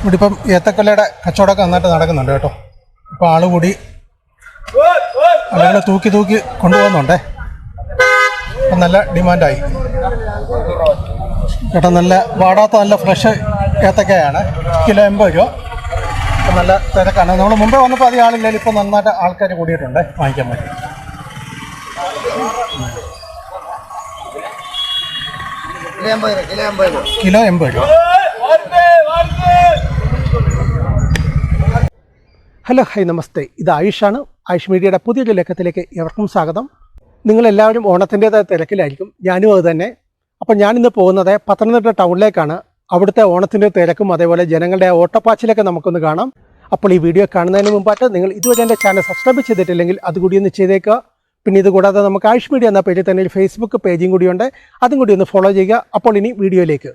ഇവിടെ ഇപ്പം ഏത്തക്കൊല്ലയുടെ കച്ചവടമൊക്കെ നന്നായിട്ട് നടക്കുന്നുണ്ട് കേട്ടോ. ഇപ്പോൾ ആൾ കൂടി ആളുകൾ തൂക്കി കൊണ്ടുപോകുന്നുണ്ടേ. അപ്പം നല്ല ഡിമാൻഡായി കേട്ടോ. നല്ല വാടാത്ത നല്ല ഫ്രഷ് ഏത്തക്കയാണ്. കിലോ 80 രൂപ. അപ്പം നല്ല തിരക്കാണ്. നമ്മൾ മുമ്പേ വന്നപ്പോൾ അധികം ആളില്ലെങ്കിൽ ഇപ്പോൾ നന്നായിട്ട് ആൾക്കാർ കൂടിയിട്ടുണ്ട് വാങ്ങിക്കാൻ വേണ്ടി. കിലോ 80 രൂപ. ഹലോ, ഹായ്, നമസ്തേ. ഇത് ആയുഷാണ്. ആയുഷ് മീഡിയയുടെ പുതിയൊരു ലക്കത്തിലേക്ക് എവർക്കും സ്വാഗതം. നിങ്ങളെല്ലാവരും ഓണത്തിൻ്റേതായ തിരക്കിലായിരിക്കും. ഞാനും അത് തന്നെ. അപ്പം ഞാനിന്ന് പോകുന്നത് പത്തനംതിട്ട ടൗണിലേക്കാണ്. അവിടുത്തെ ഓണത്തിൻ്റെ തിരക്കും അതേപോലെ ജനങ്ങളുടെ ഓട്ടപ്പാച്ചിലൊക്കെ നമുക്കൊന്ന് കാണാം. അപ്പോൾ ഈ വീഡിയോ കാണുന്നതിന് മുമ്പായിട്ട് നിങ്ങൾ ഇതുവരെ എൻ്റെ ചാനൽ സബ്സ്ക്രൈബ് ചെയ്തിട്ടില്ലെങ്കിൽ അതുകൂടി ഒന്ന് ചെയ്തേക്കുക. പിന്നെ ഇതുകൂടാതെ നമുക്ക് ആയുഷ് മീഡിയ എന്ന പേജിൽ തന്നെ ഒരു ഫേസ്ബുക്ക് പേജും കൂടിയുണ്ട്. അതും കൂടി ഒന്ന് ഫോളോ ചെയ്യുക. അപ്പോൾ ഇനി വീഡിയോയിലേക്ക്.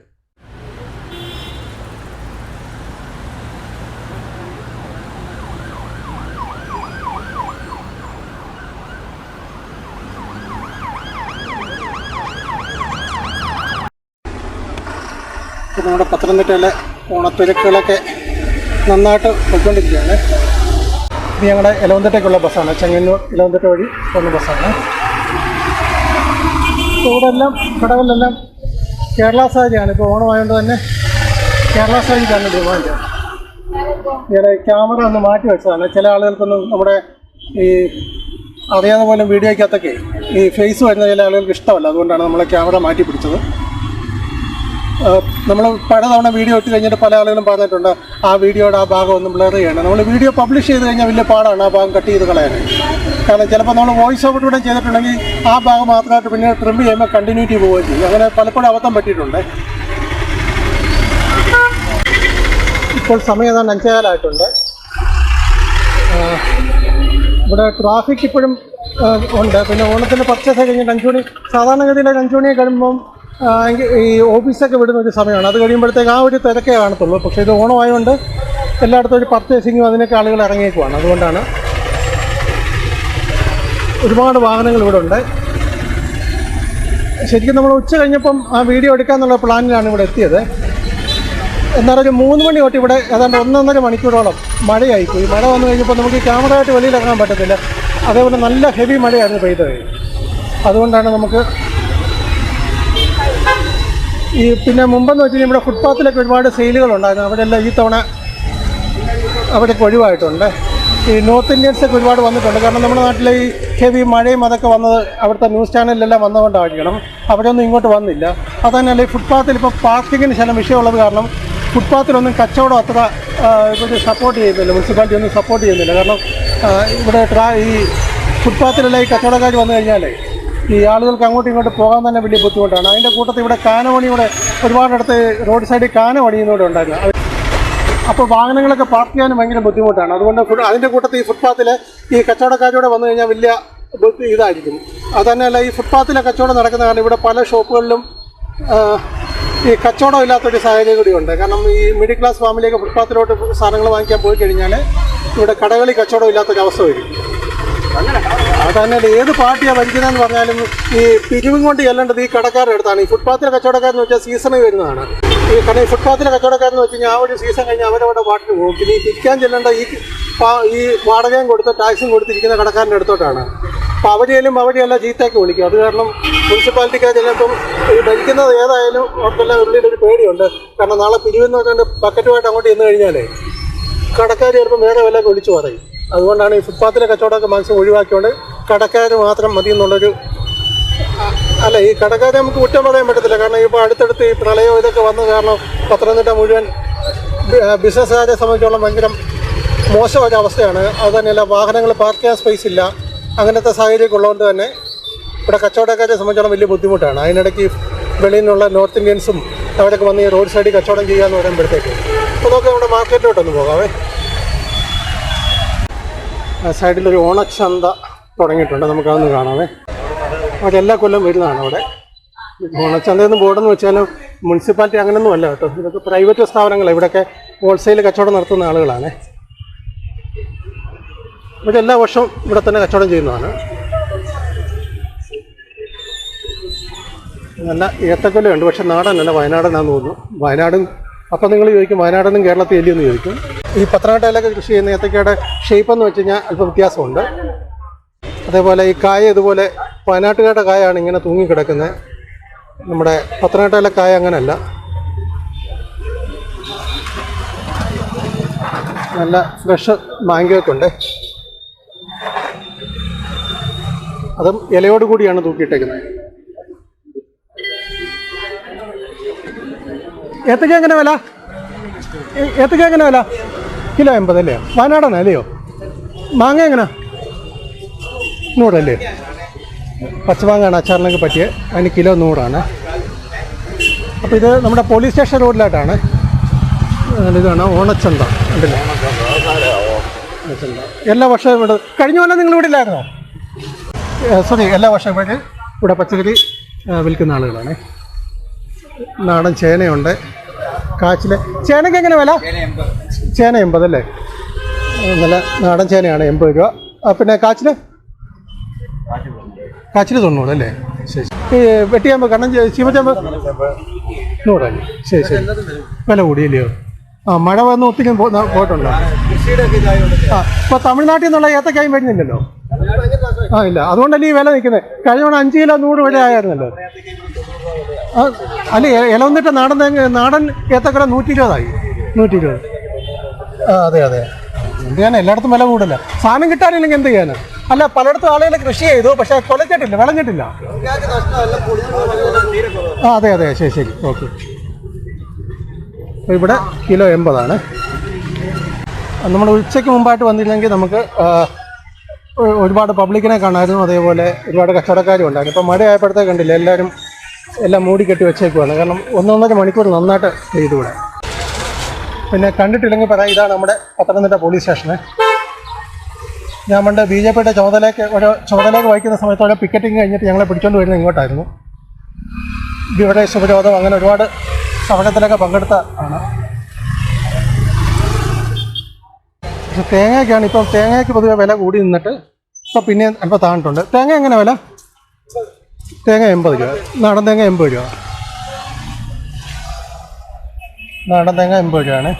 നമ്മുടെ പത്തനംതിട്ടയിലെ ഓണത്തിരക്കുകളൊക്കെ നന്നായിട്ട് പോയിക്കൊണ്ടിരിക്കുകയാണ്. ഇത് ഞങ്ങളുടെ ഇലവന്തിട്ടയ്ക്കുള്ള ബസ്സാണ്. ചെങ്ങന്നൂർ ഇലവന്തിട്ട വഴി പോകുന്ന ബസ്സാണ്. ഇവിടെ എല്ലാം കടകളിലെല്ലാം കേരള സാരിയാണ്. ഇപ്പോൾ ഓണമായതുകൊണ്ട് തന്നെ കേരള സാരിക്കാണ് ഡിമാൻഡ്. ഞാൻ ക്യാമറ ഒന്ന് മാറ്റി വെച്ചതാണ്. ചില ആളുകൾക്കൊന്നും നമ്മുടെ ഈ അറിയാതെ പോലും വീഡിയോയ്ക്കകത്തൊക്കെ ഈ ഫേസ് വരുന്ന ചില ആളുകൾക്ക് ഇഷ്ടമല്ല. അതുകൊണ്ടാണ് നമ്മൾ ക്യാമറ മാറ്റി പിടിച്ചത്. നമ്മൾ പല തവണ വീഡിയോ ഇട്ട് കഴിഞ്ഞിട്ട് പല ആളുകളും പറഞ്ഞിട്ടുണ്ട് ആ വീഡിയോയുടെ ആ ഭാഗം ഒന്ന് ബ്ലർ ചെയ്യണം. നമ്മൾ വീഡിയോ പബ്ലിഷ് ചെയ്ത് കഴിഞ്ഞാൽ വലിയ പാടാണ് ആ ഭാഗം കട്ട് ചെയ്ത് കളയാൻ. കാരണം ചിലപ്പോൾ നമ്മൾ വോയിസ് ഓവർ കൂടെ ചെയ്തിട്ടുണ്ടെങ്കിൽ ആ ഭാഗം മാത്രമായിട്ട് പിന്നെ ട്രിം ചെയ്യുമ്പോൾ കണ്ടിന്യൂറ്റി പോവുകയും ചെയ്യും. അങ്ങനെ പലപ്പോഴും അബദ്ധം പറ്റിയിട്ടുണ്ട്. ഇപ്പോൾ സമയം ഏതാണ്ട് 5:15 ഇവിടെ ട്രാഫിക് ഇപ്പോഴും ഉണ്ട്. പിന്നെ ഓണത്തിൻ്റെ പർച്ചേസ് കഴിഞ്ഞിട്ട് 5 മണി, സാധാരണഗതിയിൽ 5 മണിയെ കഴിയുമ്പം ഈ ഓഫീസൊക്കെ വിടുന്ന ഒരു സമയമാണ്. അത് കഴിയുമ്പോഴത്തേക്ക് ആ ഒരു തിരക്കേ കാണത്തുള്ളൂ. പക്ഷേ ഇത് ഓണമായതുകൊണ്ട് എല്ലായിടത്തും ഒരു പർച്ചേസിങ്ങും അതിനൊക്കെ ആളുകൾ ഇറങ്ങിയേക്കുവാണ്. അതുകൊണ്ടാണ് ഒരുപാട് വാഹനങ്ങൾ ഇവിടെ ഉണ്ട്. ശരിക്കും നമ്മൾ ഉച്ച കഴിഞ്ഞപ്പം ആ വീഡിയോ എടുക്കാമെന്നുള്ള പ്ലാനിലാണ് ഇവിടെ എത്തിയത്. എന്നാലും ഒരു 3 മണി തൊട്ട് ഇവിടെ ഏതാണ്ട് 1.5 മണിക്കൂറോളം മഴയായിപ്പോയി. മഴ വന്നു കഴിഞ്ഞപ്പോൾ നമുക്ക് ക്യാമറയായിട്ട് വെളിയിലിറങ്ങാൻ പറ്റത്തില്ല. അതേപോലെ നല്ല ഹെവി മഴയായിരുന്നു പെയ്തത്. അതുകൊണ്ടാണ് നമുക്ക് ഈ പിന്നെ മുമ്പെന്ന് വെച്ച് കഴിഞ്ഞാൽ ഇവിടെ ഫുട്പാത്തിലൊക്കെ ഒരുപാട് സെയിലുകളുണ്ടായിരുന്നു. അവിടെയെല്ലാം ഈ തവണ അവിടെയൊക്കെ ഒഴിവായിട്ടുണ്ട്. ഈ നോർത്ത് ഇന്ത്യൻസൊക്കെ ഒരുപാട് വന്നിട്ടുണ്ട്. കാരണം നമ്മുടെ നാട്ടിലെ ഈ ഹെവി മഴയും അതൊക്കെ വന്നത് അവിടുത്തെ ന്യൂസ് ചാനലിലെല്ലാം വന്നുകൊണ്ടായിരിക്കണം. അവിടെയൊന്നും ഇങ്ങോട്ട് വന്നില്ല. അതുതന്നെയല്ല ഈ ഫുട്പാത്തിൽ ഇപ്പോൾ പാർക്കിങ്ങിന് ചില വിഷയമുള്ളത് കാരണം ഫുട്പാത്തിലൊന്നും കച്ചവടം അത്ര ഇവിടെ സപ്പോർട്ട് ചെയ്യുന്നില്ല. മുനിസിപ്പാലിറ്റി ഒന്നും സപ്പോർട്ട് ചെയ്യുന്നില്ല. കാരണം ഇവിടെ ഈ ഫുട്പാത്തിലെല്ലാം ഈ കച്ചവടക്കാർ വന്നു കഴിഞ്ഞാലേ ഈ ആളുകൾക്ക് അങ്ങോട്ടും ഇങ്ങോട്ട് പോകാൻ തന്നെ വലിയ ബുദ്ധിമുട്ടാണ്. അതിൻ്റെ കൂട്ടത്തിൽ ഇവിടെ കാനമണിയുടെ ഒരുപാടിടത്ത് റോഡ് സൈഡിൽ കാനമണിയുന്നൂടെ ഉണ്ടായിരുന്നു. അപ്പോൾ വാഹനങ്ങളൊക്കെ പാർക്ക് ചെയ്യാനും ഭയങ്കര ബുദ്ധിമുട്ടാണ്. അതുകൊണ്ട് അതിൻ്റെ കൂട്ടത്തിൽ ഈ ഫുട്പാത്തിൽ ഈ കച്ചവടക്കാരോടെ വന്നു കഴിഞ്ഞാൽ വലിയ ഇതായിരിക്കും. അതുതന്നെയല്ല ഈ ഫുട്പാത്തിലെ കച്ചവടം നടക്കുന്ന കാരണം ഇവിടെ പല ഷോപ്പുകളിലും ഈ കച്ചവടം ഇല്ലാത്തൊരു സാഹചര്യം കൂടിയുണ്ട്. കാരണം ഈ മിഡിൽ ക്ലാസ് ഫാമിലിയൊക്കെ ഫുട്പാത്തിലോട്ട് സാധനങ്ങൾ വാങ്ങിക്കാൻ പോയി കഴിഞ്ഞാൽ ഇവിടെ കടകളിൽ കച്ചവടം ഇല്ലാത്തൊരവസ്ഥ വരും. അതന്നെ ഏത് പാർട്ടിയാണ് ഭരിക്കുന്നതെന്ന് പറഞ്ഞാലും ഈ പിരിവും കൊണ്ട് ചെല്ലേണ്ടത് ഈ കടക്കാരുടെ അടുത്താണ്. ഈ ഫുട്പാത്തിലെ കച്ചവടക്കാരെന്ന് വെച്ചാൽ സീസണിൽ വരുന്നതാണ്. കാരണം ഈ ഫുട്പാത്തിലെ കച്ചവടക്കാരെന്ന് വെച്ച് കഴിഞ്ഞാൽ ആ ഒരു സീസൺ കഴിഞ്ഞാൽ അവരവിടെ പാട്ടിന് പോകും. പിന്നെ ഈ പിരിക്കാൻ ചെല്ലേണ്ട ഈ വാടകയും കൊടുത്ത് ടാക്സും കൊടുത്തിരിക്കുന്ന കടക്കാരൻ്റെ അടുത്തോട്ടാണ്. അപ്പോൾ അവർ ചെല്ലുമ്പോൾ അവരെയല്ല ചീത്തയൊക്കെ വിളിക്കും. അത് കാരണം മുനിസിപ്പാലിറ്റിക്കാർ ചിലപ്പം ഈ ഭരിക്കുന്നത് ഏതായാലും അവർക്കെല്ലാം ഉള്ളിലൊരു പേടിയുണ്ട്. കാരണം നാളെ പിരിവെന്ന് പറഞ്ഞാൽ ബക്കറ്റുമായിട്ട് അങ്ങോട്ട് ചെന്ന് കഴിഞ്ഞാലേ കടക്കാർ ചിലപ്പോൾ വേറെ വിലയൊക്കെ വിളിച്ചു പറയും. അതുകൊണ്ടാണ് ഈ ഫുട്പാത്തിലെ കച്ചവടമൊക്കെ മാക്സിമം ഒഴിവാക്കിക്കൊണ്ട് കടക്കാർ മാത്രം മതി എന്നുള്ളൊരു ഈ കടക്കാരെ നമുക്ക് കുറ്റം പറയാൻ പറ്റത്തില്ല. കാരണം ഇപ്പോൾ അടുത്തടുത്ത് ഈ പ്രളയം ഇതൊക്കെ വന്നത് കാരണം പത്തനംതിട്ട മുഴുവൻ ബിസിനസ്സുകാരെ സംബന്ധിച്ചോളം ഭയങ്കര മോശം ഒരവസ്ഥയാണ്. അതുതന്നെയല്ല വാഹനങ്ങൾ പാർക്ക് ചെയ്യാൻ സ്പേസ് ഇല്ല. അങ്ങനത്തെ സാഹചര്യമൊക്കെ ഉള്ളതുകൊണ്ട് തന്നെ ഇവിടെ കച്ചവടക്കാരെ സംബന്ധിച്ചോളം വലിയ ബുദ്ധിമുട്ടാണ്. അതിനിടയ്ക്ക് വെളിയിൽ നിന്നുള്ള നോർത്ത് ഇന്ത്യൻസും അവരൊക്കെ വന്ന് ഈ റോഡ് സൈഡിൽ കച്ചവടം ചെയ്യാമെന്ന് പറയുമ്പോഴത്തേക്ക് അപ്പോൾ നമുക്ക് നമ്മുടെ മാർക്കറ്റിലോട്ടൊന്ന് പോകാവേ. സൈഡിലൊരു ഓണച്ചന്ത തുടങ്ങിയിട്ടുണ്ട്. നമുക്കതൊന്ന് കാണാവേ. അവിടെ എല്ലാ കൊല്ലം വരുന്നതാണ്. അവിടെ ഓണച്ചന്തയെന്ന് ബോർഡെന്ന് വെച്ചാലും മുനിസിപ്പാലിറ്റി അങ്ങനെയൊന്നും അല്ല കേട്ടോ. ഇതൊക്കെ പ്രൈവറ്റ് സ്ഥാപനങ്ങളാണ്. ഇവിടെയൊക്കെ ഹോൾസെയിൽ കച്ചവടം നടത്തുന്ന ആളുകളാണ്. ഇവിടെ എല്ലാ വർഷവും ഇവിടെ തന്നെ കച്ചവടം ചെയ്യുന്നതാണ്. നല്ല ഏത്തക്കൊല്ലമുണ്ട്. പക്ഷെ നാടനല്ല, വയനാടനാന്ന് തോന്നുന്നു. വയനാടും അപ്പോൾ നിങ്ങൾ ചോദിക്കും വയനാടനും കേരളത്തിൽ ഇല്ലയെന്ന് ചോദിക്കും. ഈ പത്തനംതിട്ടയിലൊക്കെ കൃഷി ചെയ്യുന്ന ഏത്തക്കയുടെ ഷേപ്പ് എന്ന് വെച്ച് കഴിഞ്ഞാൽ അല്പം വ്യത്യാസമുണ്ട്. അതേപോലെ ഈ കായ ഇതുപോലെ വയനാട്ടുകാരുടെ കായാണ് ഇങ്ങനെ തൂങ്ങിക്കിടക്കുന്നത്. നമ്മുടെ പത്തനംതിട്ടയിലെ കായ അങ്ങനെയല്ല. നല്ല ഫ്രഷ് മാങ്കയൊക്കെ ഉണ്ട്. അതും ഇലയോട് കൂടിയാണ് തൂക്കിയിട്ടേക്കുന്നത്. ഏത്തക്ക എങ്ങനെ വില? ഏത്തക്ക എങ്ങനെ വില? കിലോ 80 അല്ലയോ? വയനാടനാ അല്ലയോ? മാങ്ങ എങ്ങനെ? 100 അല്ലേ? പച്ചമാങ്ങയാണ് അച്ചാറിനൊക്കെ പറ്റിയ. അതിന് കിലോ 100 അപ്പോൾ ഇത് നമ്മുടെ പോലീസ് സ്റ്റേഷൻ റോഡിലായിട്ടാണ്. ഇതാണ് ഓണച്ചന്ത. ഉണ്ടല്ലേ? എല്ലാ വർഷവും ഇവിടെ കഴിഞ്ഞ കൊല്ലം നിങ്ങൾ ഇവിടെ ഇല്ലായിരുന്നോ? സോറി, എല്ലാ വർഷവും ഇവിടെ പച്ചക്കറി വിൽക്കുന്ന ആളുകളാണ്. നാടൻ ചേനയുണ്ട്. കാച്ചിൽ ചേനയ്ക്ക് എങ്ങനെ വില? ചേന 80 അല്ലേ? നല്ല നാടൻ ചേനയാണ് 80 രൂപ. പിന്നെ കാച്ചിൽ 90 അല്ലേ? ശരി. ഈ വെട്ടിയാമ്പ് കണ്ണൻ ചീമച്ചാമ്പ് 100 അല്ലേ? ശരി ശരി. വില കൂടിയല്ലയോ? മഴ വന്ന് ഒത്തിരി പോയിട്ടുണ്ടോ? ഇപ്പോൾ തമിഴ്നാട്ടിൽ നിന്നുള്ള ഏത്തക്കായും വരുന്നില്ലല്ലോ. ഇല്ല, അതുകൊണ്ടല്ലേ ഈ വില നിൽക്കുന്നത്. കഴിഞ്ഞ തവണ 5 കിലോ 100 വില ആയിരുന്നല്ലോ. അല്ല, ഇല വന്നിട്ട് നാടൻ ഏത്തക്കട 120 120. അതെ അതെ. എന്ത് ചെയ്യാൻ, എല്ലായിടത്തും വില കൂടില്ല. സാധനം കിട്ടാനില്ലെങ്കിൽ എന്ത് ചെയ്യാൻ? അല്ല, പലയിടത്തും ആളുകൾ കൃഷി ചെയ്തു, പക്ഷെ കൊലച്ചിട്ടില്ല, വിളഞ്ഞിട്ടില്ല. അതെ അതെ, ശരി ശരി, ഓക്കെ. ഇവിടെ കിലോ 80. നമ്മൾ ഉച്ചയ്ക്ക് മുമ്പായിട്ട് വന്നില്ലെങ്കിൽ നമുക്ക് ഒരുപാട് പബ്ലിക്കിനെ കാണാമായിരുന്നു. അതേപോലെ ഒരുപാട് കച്ചവടക്കാരും ഉണ്ടായിരുന്നു. ഇപ്പോൾ മഴ ആയപ്പോഴത്തേക്ക് കണ്ടില്ല, എല്ലാം മൂടിക്കെട്ടി വെച്ചേക്കുവാണ്. കാരണം 1.5 മണിക്കൂർ നന്നായിട്ട് ചെയ്തുകൂടെ. പിന്നെ കണ്ടിട്ടില്ലെങ്കിൽ പറയാം, ഇതാണ് നമ്മുടെ പത്തനംതിട്ട പോലീസ് സ്റ്റേഷന്. ഞാൻ പണ്ട് BJPയുടെ ചുമതലയ്ക്ക് വഹിക്കുന്ന സമയത്തോടെ പിക്കറ്റിങ് കഴിഞ്ഞിട്ട് ഞങ്ങളെ പിടിച്ചുകൊണ്ട് വരുന്നത് ഇങ്ങോട്ടായിരുന്നു. ബിവറേജ് ഉപരോധം അങ്ങനെ ഒരുപാട് സമരത്തിലൊക്കെ പങ്കെടുത്ത ആണ്. പക്ഷെ തേങ്ങയ്ക്കാണ് ഇപ്പം തേങ്ങയ്ക്ക് പൊതുവെ വില കൂടി നിന്നിട്ട് ഇപ്പം പിന്നെ അല്പം താണിട്ടുണ്ട്. തേങ്ങ എങ്ങനെ വില? തേങ്ങ 80 രൂപ. നാടൻ തേങ്ങ 80 രൂപ. നാടൻ തേങ്ങ 80 രൂപയാണ്.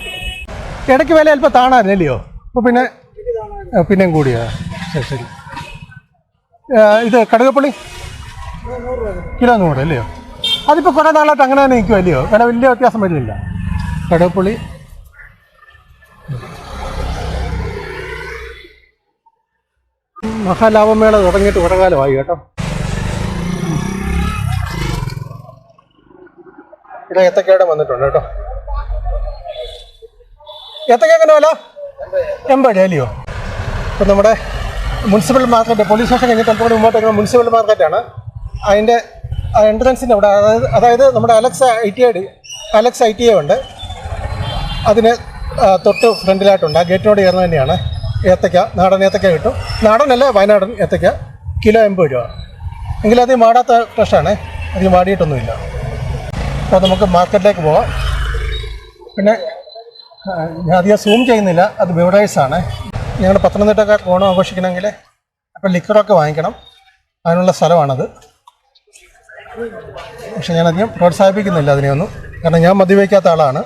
ഇടയ്ക്ക് വില അല്പം താണായിരുന്നല്ലയോ? അപ്പോൾ പിന്നെയും കൂടിയാ. ശരി ശരി. ഇത് കടുകപ്പുളി കിലോ 100 അല്ലയോ? അതിപ്പോൾ കുറേ നാളായിട്ട് അങ്ങനെ തന്നെ നിൽക്കും അല്ലയോ? വില വലിയ വ്യത്യാസം വരുന്നില്ല. കടുകപ്പുളി മഹാലാഭമേള തുടങ്ങിയിട്ട് കുറേ കാലമായി കേട്ടോ. ഇവിടെ ഏത്തക്കയുടെ വന്നിട്ടുണ്ട് കേട്ടോ. ഏത്തക്ക എങ്ങനെ വില? 80 അല്ലയോ? ഇപ്പം നമ്മുടെ മുനിസിപ്പൽ മാർക്കറ്റ്, പോലീസ് സ്റ്റേഷൻ കഴിഞ്ഞിട്ട് അല്പം കൂടി മുമ്പോട്ട് മുനിസിപ്പൽ മാർക്കറ്റാണ്. അതിൻ്റെ എൻട്രൻസിൻ്റെ അവിടെ, അതായത് നമ്മുടെ അലക്സ് ITA ഉണ്ട്. അതിന് തൊട്ട് ഫ്രണ്ടിലായിട്ടുണ്ട്. ആ ഗേറ്റിനോട് ചേർന്ന് തന്നെയാണ്. ഏത്തക്ക, നാടൻ ഏത്തക്ക കിട്ടും. നാടനല്ല, വയനാടൻ ഏത്തക്ക കിലോ 80 രൂപ. എങ്കിലും അത് മാടാത്ത ഫ്രഷാണ്, അതിന് മാടിയിട്ടൊന്നുമില്ല. അപ്പോൾ നമുക്ക് മാർക്കറ്റിലേക്ക് പോവാം. പിന്നെ ഞാൻ അധികം സൂം ചെയ്യുന്നില്ല, അത് ബിവറേജസാണ്. ഞങ്ങൾ പത്തനംതിട്ടക്കാർ ഓണം ആഘോഷിക്കണമെങ്കിൽ അപ്പോൾ ലിക്കറൊക്കെ വാങ്ങിക്കണം, അതിനുള്ള സ്ഥലമാണത്. പക്ഷെ ഞാനധികം പ്രോത്സാഹിപ്പിക്കുന്നില്ല അതിനെയൊന്നും, കാരണം ഞാൻ മദ്യപിക്കാത്ത ആളാണ്.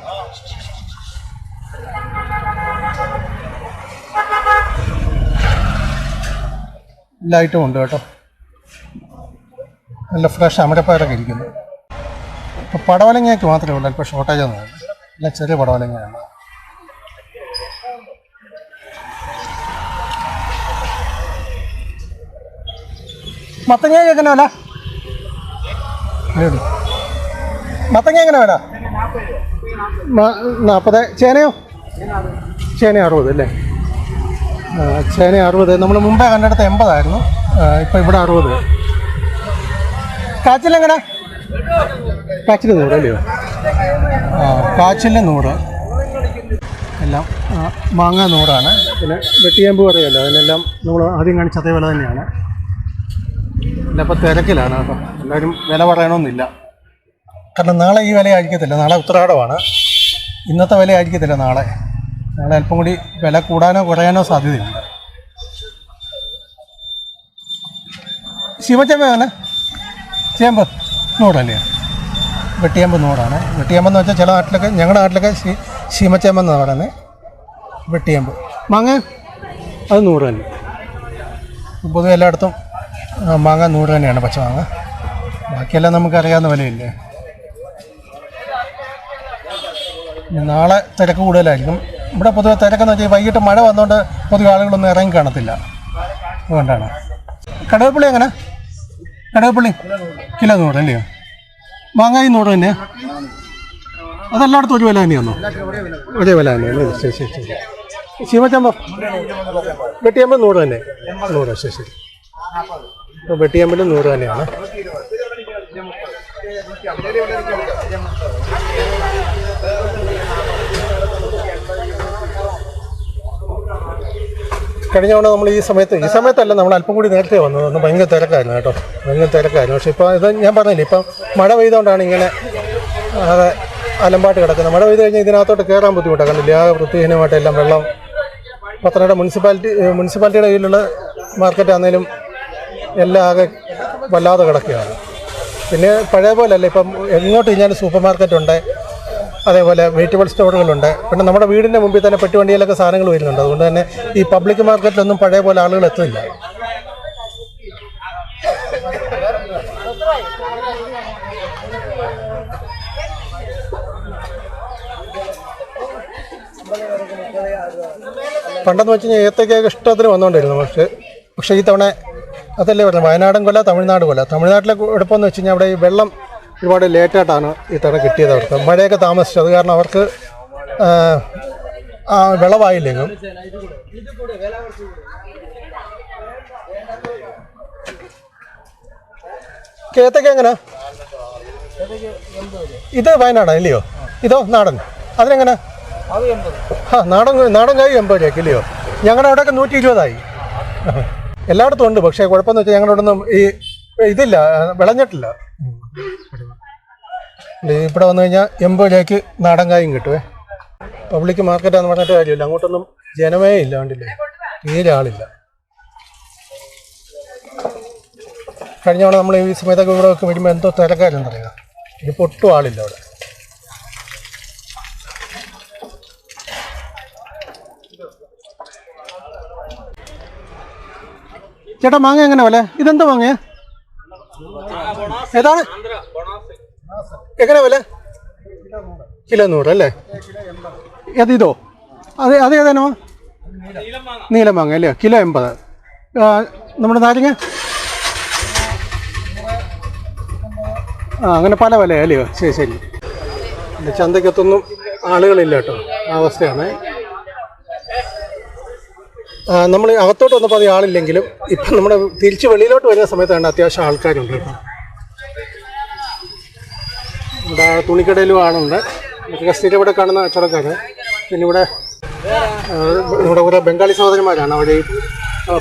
എല്ലാ ഐറ്റവും ഉണ്ട് കേട്ടോ. നല്ല ഫ്രഷ് അമരപ്പയറൊക്കെ ഇരിക്കുന്നു. ഇപ്പോൾ പടവലങ്ങയ്ക്ക് മാത്രമേ ഉള്ളൂ അല്പം ഷോർട്ടേജ് ഒന്നും. എല്ലാം ചെറിയ പടവലങ്ങയാണ്. മത്തങ്ങയ്ക്ക് എങ്ങനെ വില? മത്തങ്ങ എങ്ങനെ വില? 40. ചേനയോ? ചേന 60 അല്ലേ? ചേന 60. നമ്മൾ മുമ്പേ കണ്ടെടുത്ത 80 ആയിരുന്നു. ഇപ്പം ഇവിടെ 60. കാച്ചിലെങ്ങനെ? കാച്ചിൽ 100 അല്ലയോ? കാച്ചിൽ 100. എല്ലാം മാങ്ങ 100. പിന്നെ വെട്ടിയാമ്പ് പറയുമല്ലോ, അതിനെല്ലാം നമ്മൾ ആദ്യം കാണിച്ച അതേ വില തന്നെയാണ്. എല്ലാം ഇപ്പോൾ തിരക്കിലാണ് കേട്ടോ. എല്ലാവരും വില പറയണമെന്നില്ല, കാരണം നാളെ ഈ വില ആയിരിക്കത്തില്ല. നാളെ ഉത്തരാടമാണ്. ഇന്നത്തെ വില ആയിരിക്കത്തില്ല നാളെ അല്പം കൂടി വില കൂടാനോ കുറയാനോ സാധ്യതയുണ്ട്. ശിവച്ചേമ്പ് എങ്ങനെ? ചേമ്പ് 100 അല്ലേ? വെട്ടിയമ്പ് നൂറാണ്. വെട്ടിയമ്പെന്ന് വെച്ചാൽ ചില നാട്ടിലൊക്കെ, ഞങ്ങളുടെ നാട്ടിലൊക്കെ ശീമച്ചേമ്പെന്നാണ് പറയുന്നത്. വെട്ടിയമ്പ് മാങ്ങ അത് 100 തന്നെ. പൊതുവെ എല്ലായിടത്തും മാങ്ങ 100 തന്നെയാണ്, പച്ചമാങ്ങ. ബാക്കിയെല്ലാം നമുക്കറിയാവുന്ന വിലയില്ലേ. നാളെ തിരക്ക് കൂടുതലായിരിക്കും. ഇവിടെ പൊതുവെ തിരക്കെന്ന് വെച്ചാൽ വൈകിട്ട് മഴ വന്നുകൊണ്ട് പൊതുവെ ആളുകളൊന്നും ഇറങ്ങി കാണത്തില്ല, അതുകൊണ്ടാണ്. കടകപ്പള്ളി എങ്ങനെ? കടകപ്പള്ളി കിലോ 100 അല്ലയോ? മാങ്ങായി 100 തന്നെ. അതെല്ലായിടത്തും ഒരു വില തന്നെയാണോ? ഒരേ വില തന്നെയാണ്. ശരി ശരി ശരി. ശീമച്ചമ്പ വെട്ടിയമ്പം 100 തന്നെ. 100. ശരി ശരി. ഇപ്പോൾ വെട്ടിയമ്പലും 100 തന്നെയാണ്. കഴിഞ്ഞ തവണ നമ്മൾ ഈ സമയത്തല്ല, നമ്മൾ അല്പം കൂടി നേരത്തെ വന്നത്. ഒന്ന് ഭയങ്കര തിരക്കായിരുന്നു കേട്ടോ, ഭയങ്കര തിരക്കായിരുന്നു. പക്ഷേ ഇപ്പോൾ ഇത് ഞാൻ പറഞ്ഞില്ലേ, ഇപ്പം മഴ പെയ്തുകൊണ്ടാണ് ഇങ്ങനെ അത് അലമ്പാട്ട് കിടക്കുന്നത്. മഴ പെയ്ത് കഴിഞ്ഞാൽ ഇതിനകത്തോട്ട് കയറാൻ ബുദ്ധിമുട്ടാണ്. കണ്ടില്ല, ആ വൃത്തിഹീനമായിട്ട് എല്ലാം വെള്ളം. പത്തനംതിട്ട മുനിസിപ്പാലിറ്റിയുടെ കീഴിലുള്ള മാർക്കറ്റ് ആണെങ്കിലും എല്ലാം ആകെ വല്ലാതെ കിടക്കുകയാണ്. പിന്നെ പഴയ പോലെയല്ല, ഇപ്പം എങ്ങോട്ട് കഴിഞ്ഞാലും സൂപ്പർ മാർക്കറ്റുണ്ട്, അതേപോലെ വെജിറ്റബിൾ സ്റ്റോറുകളുണ്ട്. പിന്നെ നമ്മുടെ വീടിൻ്റെ മുമ്പിൽ തന്നെ പെട്ടിവണ്ടിയിലൊക്കെ സാധനങ്ങൾ വരുന്നുണ്ട്. അതുകൊണ്ട് തന്നെ ഈ പബ്ലിക് മാർക്കറ്റിലൊന്നും പഴയ പോലെ ആളുകൾ എത്തില്ല. പണ്ടെന്ന് വെച്ച് കഴിഞ്ഞാൽ ഏത്തക്കൊക്കെ ഇഷ്ടത്തിന് വന്നുകൊണ്ടിരുന്നു. പക്ഷേ ഈ തവണ അതല്ലേ പറഞ്ഞത്, വയനാടും കൊല്ല, തമിഴ്നാട് കൊല്ല. തമിഴ്നാട്ടിലെ കുഴപ്പമെന്ന് വെച്ച് കഴിഞ്ഞാൽ അവിടെ ഈ വെള്ളം ഒരുപാട് ലേറ്റായിട്ടാണ് ഈ തവണ കിട്ടിയത്. അവർക്ക് മഴയൊക്കെ താമസിച്ചു. അത് കാരണം അവർക്ക് വിളവായില്ലെങ്കിലും. ഏത്തക്ക എങ്ങനെ? ഇത് വയനാടാണ് ഇല്ലയോ? ഇതോ നാടൻ? അതിനെങ്ങനെ? നാടൻ കായ് 80 രൂപയ്ക്ക് ഇല്ലയോ? ഞങ്ങളുടെ അവിടെയൊക്കെ 120 എല്ലായിടത്തും ഉണ്ട്. പക്ഷേ കുഴപ്പമെന്ന് വെച്ചാൽ ഞങ്ങളുടെ അവിടെ ഒന്നും ഈ ഇതില്ല, വിളഞ്ഞിട്ടില്ല. ഇവിടെ വന്നു കഴിഞ്ഞാൽ 80 രൂപയ്ക്ക് നാടൻ കായും കിട്ടുമേ. പബ്ലിക് മാർക്കറ്റാന്ന് പറഞ്ഞിട്ട് കാര്യമില്ല, അങ്ങോട്ടൊന്നും ജനമേ ഇല്ല, കണ്ടില്ലേ, തീരെ ആളില്ല. കഴിഞ്ഞ തവണ നമ്മൾ ഈ സമയത്തൊക്കെ ഇവിടെ ഒക്കെ വരുമ്പോൾ എന്തോ തിരക്കാരെന്നറിയുക, ഇതിപ്പോൾ ഒട്ടും ആളില്ല അവിടെ. ചേട്ടാ മാങ്ങ എങ്ങനെ വില? ഇതെന്താ മാങ്ങ? ഏതാണ്? എങ്ങനെ വില? കിലോ 100 അല്ലേ? ഇതോ? അതേതാണോ? നീലം മാങ്ങ അല്ലേ? കിലോ 80. നമ്മുടെ നാരങ്ങ അങ്ങനെ പല വില അല്ലയോ? ശരി ശരി. ചന്തയ്ക്കത്തൊന്നും ആളുകളില്ല കേട്ടോ, ആ അവസ്ഥയാണ്. നമ്മൾ അകത്തോട്ട് വന്നപ്പോൾ അധികം ആളില്ലെങ്കിലും ഇപ്പം നമ്മുടെ തിരിച്ച് വെളിയിലോട്ട് വരുന്ന സമയത്താണ് അത്യാവശ്യം ആൾക്കാരുണ്ട് കേട്ടോ. ഇവിടെ തുണിക്കടയിലും ആളുണ്ട്. ഇതൊക്കെ സ്ഥിരം ഇവിടെ കാണുന്ന കച്ചവടക്കാർ. പിന്നെ ഇവിടെ കുറേ ബംഗാളി സഹോദരന്മാരാണ്. അവിടെ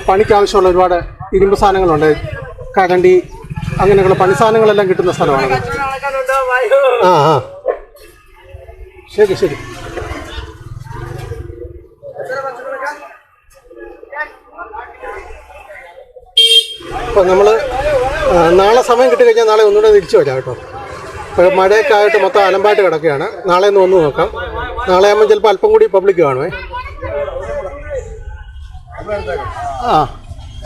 പണിക്ക് ആവശ്യമുള്ള ഒരുപാട് ഇരുമ്പ് സാധനങ്ങളുണ്ട്, കരണ്ടി, അങ്ങനെയുള്ള പണി സാധനങ്ങളെല്ലാം കിട്ടുന്ന സ്ഥലമാണ്. ശരി ശരി. അപ്പോൾ നമ്മൾ നാളെ സമയം കിട്ടിക്കഴിഞ്ഞാൽ നാളെ ഒന്നുകൂടെ തിരിച്ചു വരാം കേട്ടോ. ഇപ്പോൾ മഴയൊക്കെ ആയിട്ട് മൊത്തം അലമ്പായിട്ട് കിടക്കുകയാണ്. നാളെ ഒന്ന് വന്ന് നോക്കാം. നാളെ ആകുമ്പോൾ ചിലപ്പോൾ അല്പം കൂടി പബ്ലിക് കാണുമേ.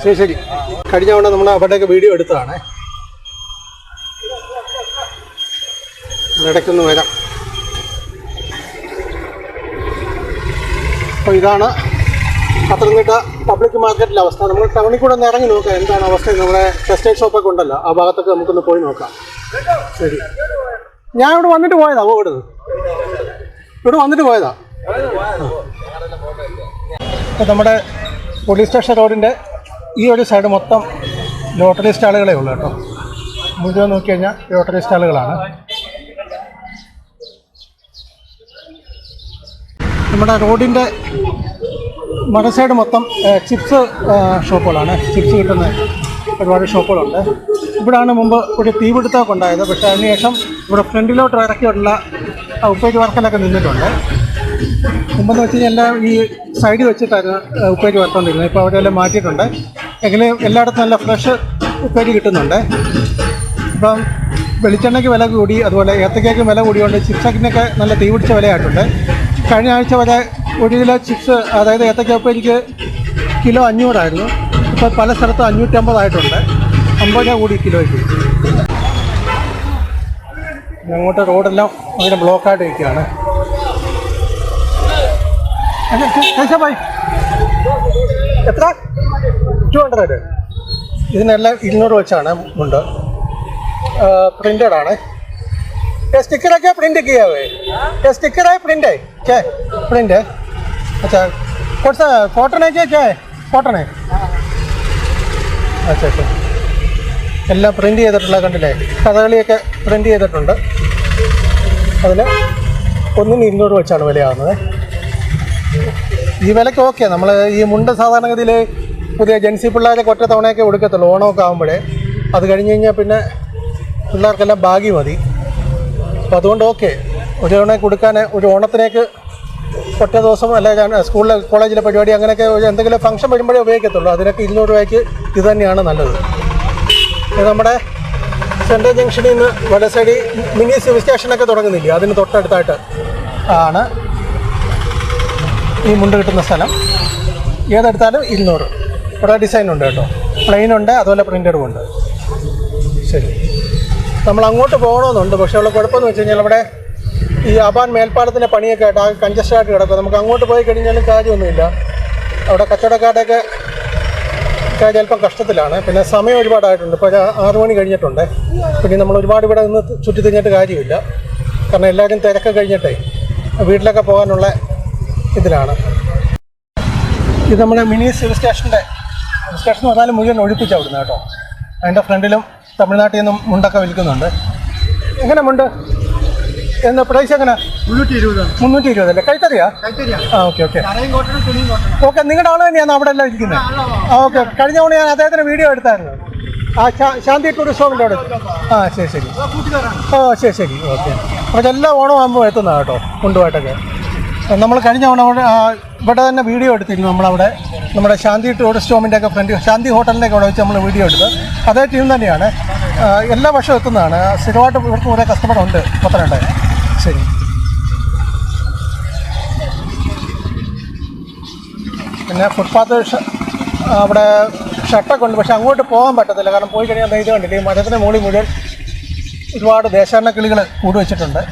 ശരി ശരി. കഴിഞ്ഞ തവണ നമ്മൾ അവിടെയൊക്കെ വീഡിയോ എടുത്തതാണ്. ഇടയ്ക്കൊന്ന് വരാം. അപ്പോൾ ഇതാണ് പത്തനംതിട്ട പബ്ലിക് മാർക്കറ്റിലെ അവസ്ഥ. നമ്മൾ ടൗണിൽ കൂടെ ഒന്ന് ഇറങ്ങി നോക്കാം എന്താണ് അവസ്ഥ. നമ്മുടെ ടെക്സ്റ്റൈൽ ഷോപ്പൊക്കെ ഉണ്ടല്ലോ, ആ ഭാഗത്തൊക്കെ നമുക്കൊന്ന് പോയി നോക്കാം. ശരി. ഞാൻ ഇവിടെ വന്നിട്ട് പോയതാ. ഇവിടെ വന്നിട്ട് പോയതാ. ഇപ്പോൾ നമ്മുടെ പോലീസ് സ്റ്റേഷൻ റോഡിൻ്റെ ഈ ഒരു സൈഡ് മൊത്തം ലോട്ടറി സ്റ്റാളുകളേ ഉള്ളൂ കേട്ടോ. മുഴുവൻ നോക്കി കഴിഞ്ഞാൽ ലോട്ടറി സ്റ്റാളുകളാണ്. നമ്മുടെ റോഡിൻ്റെ മറ സൈഡ് മൊത്തം ചിപ്സ് ഷോപ്പുകളാണ്. ചിപ്സ് കിട്ടുന്ന ഒരുപാട് ഷോപ്പുകളുണ്ട്. ഇവിടെയാണ് മുമ്പ് ഒരു തീപിടുത്തമൊക്കെ ഉണ്ടായത്. പക്ഷേ അതിനുശേഷം ഇവിടെ ഫ്രണ്ടിലോട്ട് ഇറക്കിയുള്ള ഉപ്പേരി വർക്കലൊക്കെ നിന്നിട്ടുണ്ട്. മുമ്പെന്ന് വെച്ച് കഴിഞ്ഞാൽ എല്ലാം ഈ സൈഡിൽ വെച്ചിട്ടായിരുന്നു ഉപ്പേരി വറുത്തോണ്ടിരുന്നത്. ഇപ്പോൾ അവിടെ എല്ലാം മാറ്റിയിട്ടുണ്ട്. എങ്കിലും എല്ലായിടത്തും നല്ല ഫ്രഷ് ഉപ്പേരി കിട്ടുന്നുണ്ട്. ഇപ്പം വെളിച്ചെണ്ണയ്ക്ക് വില കൂടി, അതുപോലെ ഏത്തക്കയ്ക്ക് വില കൂടിയുണ്ട്. ചിപ്സൊക്കെ നല്ല തീ പിടിച്ച വിലയായിട്ടുണ്ട്. കഴിഞ്ഞ ആഴ്ച വരെ 1 കിലോ ചിപ്സ്, അതായത് ഏത്തക്കപ്പം എനിക്ക് കിലോ 500 ഇപ്പോൾ പല സ്ഥലത്തും 550 ആയിട്ടുണ്ട്. 50 രൂപ കൂടി കിലോയ്ക്ക്. അങ്ങോട്ട് റോഡെല്ലാം അങ്ങനെ ബ്ലോക്കായിട്ട് ഇരിക്കുകയാണ്. എത്ര? 200. ഇതിനെല്ലാം 200 വെച്ചാണ് ഉണ്ട്. प्रिंटेड ആണ്. स्टिकर है क्या प्रिंट किया हुआ है? स्टिकर है प्रिंट है क्या? प्रिंट है. अच्छा कौन सा कॉटन है क्या है? कॉटन है. अच्छा अच्छा എല്ലാം പ്രിൻ്റ് ചെയ്തിട്ടുള്ള കണ്ടില്ലേ? കഥകളിയൊക്കെ പ്രിൻ്റ് ചെയ്തിട്ടുണ്ട്. അതിൽ ഒന്നിന് 200 വെച്ചാണ് വിലയാവുന്നത്. ഈ വിലയ്ക്ക് ഓക്കെ. നമ്മൾ ഈ മുണ്ട് സാധാരണഗതിയിൽ പുതിയ ജെൻസി പിള്ളേരൊക്കെ ഒറ്റ തവണയൊക്കെ കൊടുക്കത്തുള്ളൂ, ഓണമൊക്കെ ആകുമ്പോഴേ. അത് കഴിഞ്ഞ് കഴിഞ്ഞാൽ പിന്നെ പിള്ളേർക്കെല്ലാം ബാഗി മതി. അപ്പോൾ അതുകൊണ്ട് ഓക്കെ. ഒരു തവണ കൊടുക്കാൻ, ഒരു ഓണത്തിനേക്ക് ഒറ്റ ദിവസം അല്ല, സ്കൂളിലെ കോളേജിലെ പരിപാടി അങ്ങനെയൊക്കെ എന്തെങ്കിലും ഫംഗ്ഷൻ വരുമ്പോഴേ ഉപയോഗിക്കത്തുള്ളൂ. അതിനൊക്കെ 200 രൂപയ്ക്ക് ഇത് തന്നെയാണ് നല്ലത്. ഇത് നമ്മുടെ സെൻട്രൽ ജംഗ്ഷനിൽ നിന്ന് വല സൈഡിൽ മിനി സിവിൽ സ്റ്റേഷനൊക്കെ തുടങ്ങുന്നില്ലേ, അതിന് തൊട്ടടുത്തായിട്ട് ആണ് ഈ മുണ്ട് കിട്ടുന്ന സ്ഥലം. ഏതെടുത്താലും 200. കുറേ ഡിസൈനുണ്ട് കേട്ടോ. പ്ലെയിനുണ്ട്, അതുപോലെ പ്രിൻ്റഡും ഉണ്ട്. ശരി, നമ്മൾ അങ്ങോട്ട് പോകണമെന്നുണ്ട്. പക്ഷേ ഉള്ള കുഴപ്പമെന്ന് വെച്ച് കഴിഞ്ഞാൽ അവിടെ ഈ അബാൻ മേൽപ്പാലത്തിൻ്റെ പണിയൊക്കെ ആയിട്ട് ആ കൺജസ്റ്റഡായിട്ട് കിടക്കും. നമുക്ക് അങ്ങോട്ട് പോയി കഴിഞ്ഞാലും കാര്യമൊന്നുമില്ല. അവിടെ കച്ചവടക്കാരുടെയൊക്കെ ചിലപ്പം കഷ്ടത്തിലാണ്. പിന്നെ സമയം ഒരുപാടായിട്ടുണ്ട്. ഇപ്പോൾ 6 മണി കഴിഞ്ഞിട്ടുണ്ട്. പിന്നെ നമ്മൾ ഒരുപാട് ഇവിടെ നിന്ന് ചുറ്റി തിരിഞ്ഞിട്ട് കാര്യമില്ല. കാരണം എല്ലാവരും തിരക്ക് കഴിഞ്ഞിട്ടേ വീട്ടിലൊക്കെ പോകാനുള്ള ഇതിലാണ്. ഇത് നമ്മുടെ മിനി സിവിൽ സ്റ്റേഷൻ്റെ സ്റ്റേഷൻ പറഞ്ഞാലും മുഴുവൻ ഒഴിപ്പിച്ച് അവിടുന്ന് കേട്ടോ. അതിൻ്റെ ഫ്രണ്ടിലും തമിഴ്നാട്ടിൽ നിന്നും മുണ്ടൊക്കെ വിൽക്കുന്നുണ്ട്. എങ്ങനെ മുണ്ട് എന്ന് പ്രൈസ് എങ്ങനെ? 320 അല്ലേ? കൈത്തറിയാ? ആ ഓക്കെ ഓക്കെ ഓക്കെ. നിങ്ങളുടെ ആൾ തന്നെയാണ് അവിടെ എല്ലാം ഇരിക്കുന്നത്? ആ ഓക്കെ. കഴിഞ്ഞ തവണ ഞാൻ അദ്ദേഹത്തിന് വീഡിയോ എടുത്തായിരുന്നു. ആ ശാന്തി ടൂറിസ്റ്റ് ഹോമിൻ്റെ അവിടെ. ആ ശരി ശരി. ഓ ശരി ശരി ഓക്കെ. അപ്പോൾ എല്ലാ ഓണം ആകുമ്പോൾ എത്തുന്നതാണ് കേട്ടോ കൊണ്ടുപോയിട്ടൊക്കെ. നമ്മൾ കഴിഞ്ഞ തവണ ഇവിടെ തന്നെ വീഡിയോ എടുത്തിരുന്നു. നമ്മളവിടെ നമ്മുടെ ശാന്തി ടൂറിസ്റ്റ് ഹോമിൻ്റെ ഒക്കെ ഫ്രണ്ട്, ശാന്തി ഹോട്ടലിൻ്റെ ഒക്കെ അവിടെ വെച്ച് നമ്മൾ വീഡിയോ എടുത്ത്. അതേ ടീം തന്നെയാണ്. എല്ലാ വർഷവും എത്തുന്നതാണ്. സ്ഥിരമായിട്ട് ഇവർക്ക് കുറേ കസ്റ്റമർ ഉണ്ട് പത്തനംതിട്ട. ശരി. പിന്നെ ഫുട്പാത്ത് അവിടെ ഷട്ടൊക്കെ ഉണ്ട്. പക്ഷെ അങ്ങോട്ട് പോകാൻ പറ്റത്തില്ല. കാരണം പോയി കഴിഞ്ഞാൽ ഇത് കണ്ടില്ല, ഈ മരത്തിന് മുകളിൽ മുഴുവൻ ഒരുപാട് ദേശാടന കിളികൾ കൂട് വെച്ചിട്ടുണ്ട്.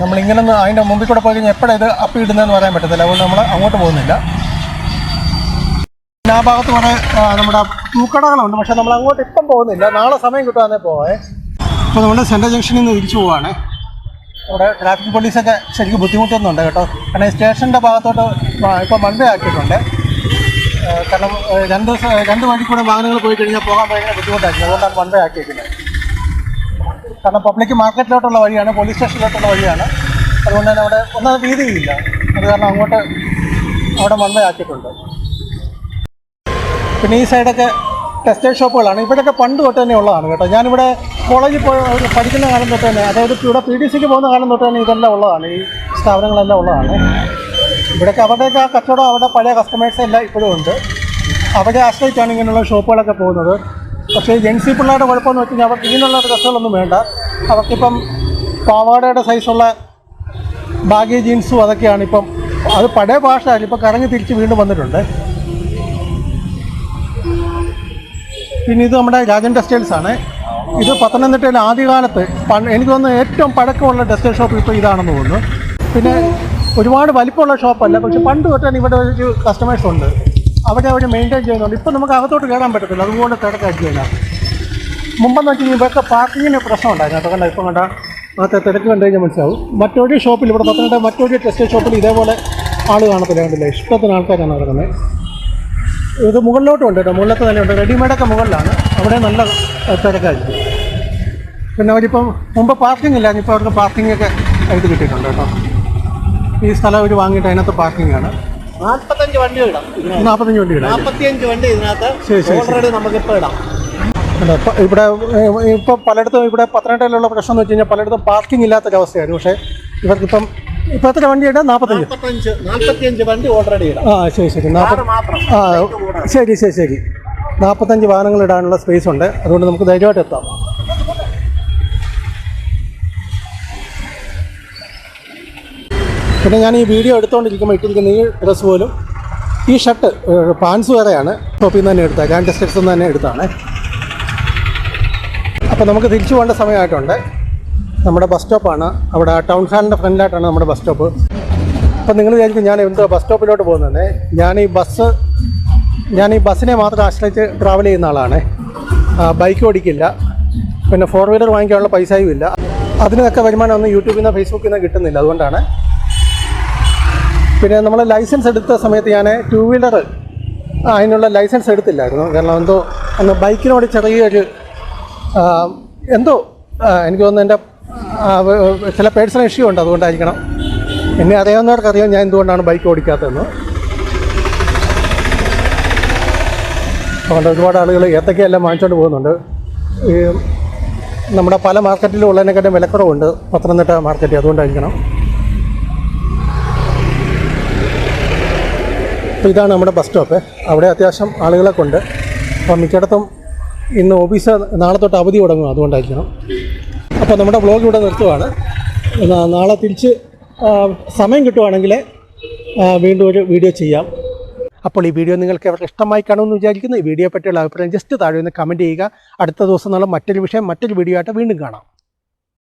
നമ്മളിങ്ങനൊന്ന് അതിൻ്റെ മുമ്പിൽ കൂടെ പോയി കഴിഞ്ഞാൽ എപ്പോഴാണ് ഇത് അപ്പിടുന്നതെന്ന് പറയാൻ പറ്റത്തില്ല. അതുകൊണ്ട് നമ്മൾ അങ്ങോട്ട് പോകുന്നില്ല. പിന്നെ ആ ഭാഗത്ത് കുറേ നമ്മുടെ പൂക്കടകളുണ്ട്. പക്ഷേ നമ്മൾ അങ്ങോട്ട് ഇപ്പം പോകുന്നില്ല. നാളെ സമയം കിട്ടുവാന്നേ പോവേ. ഇപ്പോൾ നമ്മൾ സെൻട്രൽ ജംഗ്ഷനിൽ നിന്ന് തിരിച്ചു പോവുകയാണ്. അവിടെ ട്രാഫിക് പോലീസൊക്കെ ശരിക്കും ബുദ്ധിമുട്ടുന്നുണ്ട് കേട്ടോ. കാരണം സ്റ്റേഷൻ്റെ ഭാഗത്തോട്ട് ഇപ്പോൾ വൺ വേ ആക്കിയിട്ടുണ്ട്. കാരണം രണ്ട് വഴി കൂടെ വാഹനങ്ങൾ പോയി കഴിഞ്ഞാൽ പോകാൻ ഭയങ്കര ബുദ്ധിമുട്ടായിരിക്കും. അതുകൊണ്ടാണ് വൺ വേ ആക്കിയിരിക്കുന്നത്. കാരണം പബ്ലിക് മാർക്കറ്റിലോട്ടുള്ള വഴിയാണ്, പോലീസ് സ്റ്റേഷനിലോട്ടുള്ള വഴിയാണ്. അതുകൊണ്ട് തന്നെ അവിടെ ഒന്നും വീതിയില്ല. അത് കാരണം അങ്ങോട്ട് അവിടെ വൺ വേ ആക്കിയിട്ടുണ്ട്. പിന്നെ ഈ സൈഡൊക്കെ ടെക്സ്റ്റൈൽ ഷോപ്പുകളാണ്. ഇവിടെയൊക്കെ പണ്ട് തൊട്ട് തന്നെ ഉള്ളതാണ് കേട്ടോ. ഞാനിവിടെ കോളേജിൽ പോയി പഠിക്കുന്ന കാലം തൊട്ട് തന്നെ, അതായത് ഇവിടെ PDCക്ക് പോകുന്ന കാലം തൊട്ട് തന്നെ ഇതെല്ലാം ഉള്ളതാണ്. ഈ സ്ഥാപനങ്ങളെല്ലാം ഉള്ളതാണ്. ഇവിടെയൊക്കെ അവരുടെയൊക്കെ ആ കച്ചവടം, അവരുടെ പഴയ കസ്റ്റമേഴ്സ് എല്ലാം ഇപ്പോഴും ഉണ്ട്. അവരെ ആശ്രയിച്ചാണ് ഇങ്ങനെയുള്ള ഷോപ്പുകളൊക്കെ പോകുന്നത്. പക്ഷേ ജെൻസി പിള്ളേരുടെ കുഴപ്പമെന്ന് വെച്ച് കഴിഞ്ഞാൽ അവർക്ക് ഇങ്ങനെയുള്ള ഡ്രസ്സുകളൊന്നും വേണ്ട. അവർക്കിപ്പം പാവാടയുടെ സൈസുള്ള ബാഗി ജീൻസും അതൊക്കെയാണ് ഇപ്പം. അത് പഴയ ഭാഷയാണ്, ഇപ്പം കറങ്ങി തിരിച്ച് വീണ്ടും വന്നിട്ടുണ്ട്. പിന്നെ ഇത് നമ്മുടെ രാജൻ ടെക്സ്റ്റൈൽസ് ആണ്. ഇത് പത്തനംതിട്ടയിൽ ആദ്യകാലത്ത് എനിക്ക് തോന്നുന്നു ഏറ്റവും പഴക്കമുള്ള ടെക്സ്റ്റൈൽ ഷോപ്പ് ഇപ്പോൾ ഇതാണെന്ന് തോന്നുന്നു. പിന്നെ ഒരുപാട് വലിപ്പമുള്ള ഷോപ്പല്ല, പക്ഷെ പണ്ട് തൊട്ടാണ് ഇവിടെ ഒരു കസ്റ്റമേഴ്സ് ഉണ്ട്. അവർ മെയിൻറ്റെയിൻ ചെയ്യുന്നുണ്ട്. ഇപ്പോൾ നമുക്ക് അകത്തോട്ട് കയറാൻ പറ്റത്തില്ല, അതുപോലെ തിരക്കായിരിക്കില്ല. മുമ്പെന്ന് വെച്ച് കഴിഞ്ഞാൽ ഇവർക്ക് പാർക്കിങ്ങിന് പ്രശ്നം ഉണ്ടായിരുന്നു കേട്ടോ. കണ്ട ഇപ്പം കണ്ട അകത്തെ തിരക്ക് കണ്ടു കഴിഞ്ഞാൽ മനസ്സിലാവും. മറ്റൊരു ഷോപ്പിൽ, ഇവിടെ പത്തനംതിട്ട മറ്റൊരു ടെക്സ്റ്റൈൽ ഷോപ്പിൽ ഇതേപോലെ ആൾ കാണത്തില്ല, കണ്ടില്ല. ഇഷ്ടത്തിന് ആൾക്കാരാണ് നടക്കുന്നത്. ഇത് മുകളിലോട്ടും ഉണ്ട് കേട്ടോ, മുകളിലത്തെ തന്നെ ഉണ്ട്. റെഡിമെയ്ഡൊക്കെ മുകളിലാണ്, അവിടെ നല്ല തിരക്കായിരിക്കും. പിന്നെ അവരിപ്പം മുമ്പ് പാർക്കിംഗ് ഇല്ലായിരുന്നു, ഇപ്പോൾ അവർക്ക് പാർക്കിങ്ങൊക്കെ എഴുതി കിട്ടിയിട്ടുണ്ട് കേട്ടോ. ഈ സ്ഥലം അവർ വാങ്ങിയിട്ട് അതിനകത്ത് പാർക്കിങ്ങാണ്. 45 വണ്ടി ഇടാം. 45 വണ്ടി ഇടാം. 45 വണ്ടി ഇതിനകത്ത് ഓൾറെഡി നമുക്കിപ്പോൾ ഇടാം. ഇവിടെ ഇപ്പോൾ പലയിടത്തും ഇവിടെ പത്തനംതിട്ടയിലുള്ള പ്രശ്നം എന്ന് വെച്ച് കഴിഞ്ഞാൽ പലയിടത്തും പാർക്കിംഗ് ഇല്ലാത്തൊരവസ്ഥയായിരുന്നു. പക്ഷേ ഇവർക്കിപ്പം ഇപ്പോൾ എത്ര വണ്ടി ഇടാം? 45 വണ്ടി ഓൾറെഡി ഇടാം. ആ ശരി ശരി. 45 വാഹനങ്ങൾ ഇടാനുള്ള സ്പേസ് ഉണ്ട്. അതുകൊണ്ട് നമുക്ക് ധൈര്യമായിട്ട് എത്താം. പിന്നെ ഞാൻ ഈ വീഡിയോ എടുത്തുകൊണ്ടിരിക്കുമ്പോൾ ഇട്ടിരിക്കുന്ന ഈ ഡ്രസ്സ് പോലും ഈ ഷർട്ട് പാൻസ് വേറെയാണ് ഷോപ്പിൽ നിന്ന് തന്നെ എടുത്തത്, ഞാൻ ടെക്സ്റ്റൈൽസ് നിന്ന് തന്നെ എടുത്താണ്. അപ്പോൾ നമുക്ക് തിരിച്ചു പോകേണ്ട സമയമായിട്ടുണ്ട്. നമ്മുടെ ബസ് സ്റ്റോപ്പാണ്, അവിടെ ടൗൺ ഹാളിൻ്റെ ഫ്രണ്ടിലായിട്ടാണ് നമ്മുടെ ബസ് സ്റ്റോപ്പ്. അപ്പോൾ നിങ്ങൾ വിചാരിക്കും ഞാൻ എന്തോ ബസ് സ്റ്റോപ്പിലോട്ട് പോകുന്നത്. ഞാൻ ഈ ബസ്സിനെ മാത്രം ആശ്രയിച്ച് ട്രാവൽ ചെയ്യുന്ന ആളാണ്. ബൈക്ക് ഓടിക്കില്ല, പിന്നെ 4 വീലർ വാങ്ങിക്കാനുള്ള പൈസയും ഇല്ല. അതിനൊക്കെ വരുമാനമൊന്നും യൂട്യൂബിൽ നിന്ന് ഫേസ്ബുക്കിൽ നിന്ന് കിട്ടുന്നില്ല, അതുകൊണ്ടാണ്. പിന്നെ നമ്മൾ ലൈസൻസ് എടുത്ത സമയത്ത് ഞാൻ 2 വീലർ അതിനുള്ള ലൈസൻസ് എടുത്തില്ലായിരുന്നു. കാരണം എന്തോ അന്ന് ബൈക്കിനോട് ചെറിയൊരു എനിക്ക് തോന്നുന്നു എൻ്റെ ചില പേഴ്സണൽ ഇഷ്യൂ ഉണ്ട്, അതുകൊണ്ടായിരിക്കണം. എന്നെ അറിയാവുന്നവർക്കറിയാം ഞാൻ എന്തുകൊണ്ടാണ് ബൈക്ക് ഓടിക്കാത്തതെന്ന്. അതുകൊണ്ട് ഒരുപാട് ആളുകൾ ഏത്തക്കയെല്ലാം വാങ്ങിച്ചുകൊണ്ട് പോകുന്നുണ്ട്. ഈ നമ്മുടെ പല മാർക്കറ്റിലും ഉള്ളതിനെക്കാട്ടും വിലക്കുറവുണ്ട് പത്തനംതിട്ട മാർക്കറ്റ്, അതുകൊണ്ടായിരിക്കണം. അപ്പോൾ ഇതാണ് നമ്മുടെ ബസ് സ്റ്റോപ്പ്. അവിടെ അത്യാവശ്യം ആളുകളൊക്കെ ഉണ്ട്. അപ്പോൾ മിക്കയിടത്തും ഇന്ന് ഓഫീസ് നാളെ തൊട്ട് അവധി തുടങ്ങും, അതുകൊണ്ടായിരിക്കണം. അപ്പോൾ നമ്മുടെ വ്ളോഗ് ഇവിടെ നിർത്തുവാണ്. നാളെ തിരിച്ച് സമയം കിട്ടുവാണെങ്കിൽ വീണ്ടും ഒരു വീഡിയോ ചെയ്യാം. അപ്പോൾ ഈ വീഡിയോ നിങ്ങൾക്ക് അവർക്ക് ഇഷ്ടമായി കാണുമെന്ന് വിചാരിക്കുന്നു. ഈ വീഡിയോ പറ്റിയുള്ള അഭിപ്രായം ജസ്റ്റ് താഴെ ഒന്ന് കമൻറ്റ് ചെയ്യുക. അടുത്ത ദിവസം നാളെ മറ്റൊരു വിഷയം മറ്റൊരു വീഡിയോ ആയിട്ട് വീണ്ടും കാണാം.